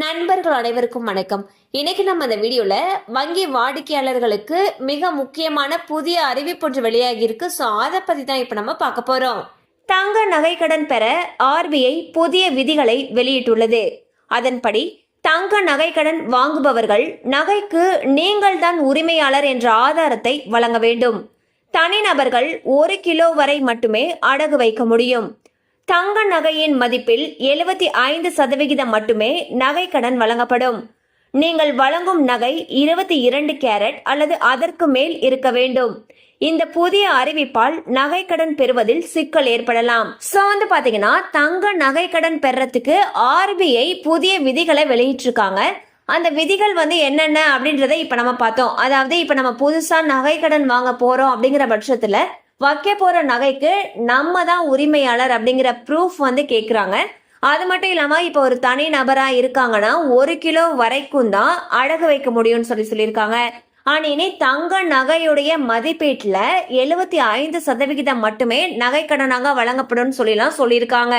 நண்பர்கள் அனைவருக்கும் வணக்கம். இன்னைக்கு நம்ம அந்த வீடியோல வங்கி வாடிக்கையாளர்களுக்கு மிக முக்கியமான புதிய அறிவிப்பு ஒன்று வெளியாகி இருக்கு. ஸோ அதை பத்தி தான் இப்ப நம்ம பார்க்க போறோம். தங்க நகை கடன் பெற ஆர்பிஐ புதிய விதிகளை வெளியிட்டுள்ளது. அதன்படி தங்க நகை கடன் வாங்குபவர்கள் நகைக்கு நீங்கள் தான் உரிமையாளர் என்ற ஆதாரத்தை வழங்க வேண்டும். தனிநபர்கள் 1 கிலோ வரை மட்டுமே அடகு வைக்க முடியும். தங்க நகையின் மதிப்பில் 75% மட்டுமே நகை கடன் வழங்கப்படும். நீங்கள் வழங்கும் நகை 22 கேரட் அல்லது அதற்கு மேல் இருக்க வேண்டும். இந்த புதிய அறிவிப்பால் நகை கடன் பெறுவதில் சிக்கல் ஏற்படலாம். சோ பாத்தீங்கன்னா தங்க நகை கடன் பெறறதுக்கு ஆர்பிஐ புதிய விதிகளை வெளியிட்டிருக்காங்க. அந்த விதிகள் என்னென்ன அப்படின்றத இப்ப நம்ம பார்த்தோம். அதாவது இப்ப நம்ம புதுசா நகை கடன் வாங்க போறோம் அப்படிங்கிற பட்சத்துல வைக்க போற நகைக்கு நம்ம தான் உரிமையாளர் அப்படிங்கிற ப்ரூஃப் கேக்குறாங்க. அது மட்டும் இல்லாம இப்ப ஒரு தனி நபரா இருக்காங்கன்னா 1 கிலோ வரைக்கும் தான் அடகு வைக்க முடியும்னு சொல்லியிருக்காங்க. ஆனா இனி தங்க நகையுடைய மதிப்பீட்டுல 75% மட்டுமே நகை கடனாக வழங்கப்படும் சொல்லியிருக்காங்க.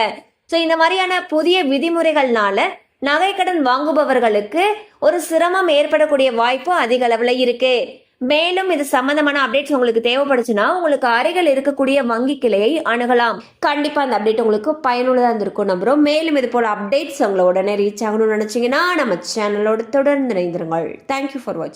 சோ இந்த மாதிரியான புதிய விதிமுறைகள்னால நகை கடன் வாங்குபவர்களுக்கு ஒரு சிரமம் ஏற்படக்கூடிய வாய்ப்பு அதிக அளவுல இருக்கு. மேலும் இது சம்பந்தமான அப்டேட்ஸ் உங்களுக்கு தேவைப்படுச்சுன்னா உங்களுக்கு அருகில் இருக்கக்கூடிய வங்கி கிளையை அணுகலாம். கண்டிப்பா அந்த அப்டேட் உங்களுக்கு பயனுள்ளதா இருந்திருக்கும் நம்புறோம். மேலும் இது போல அப்டேட்ஸ் உங்களை உடனே ரீச் ஆகணும்னு நினைச்சீங்கன்னா நம்ம சேனலோட தொடர்ந்து இணைந்திருங்கள். தேங்க்யூ ஃபார் வாட்சிங்.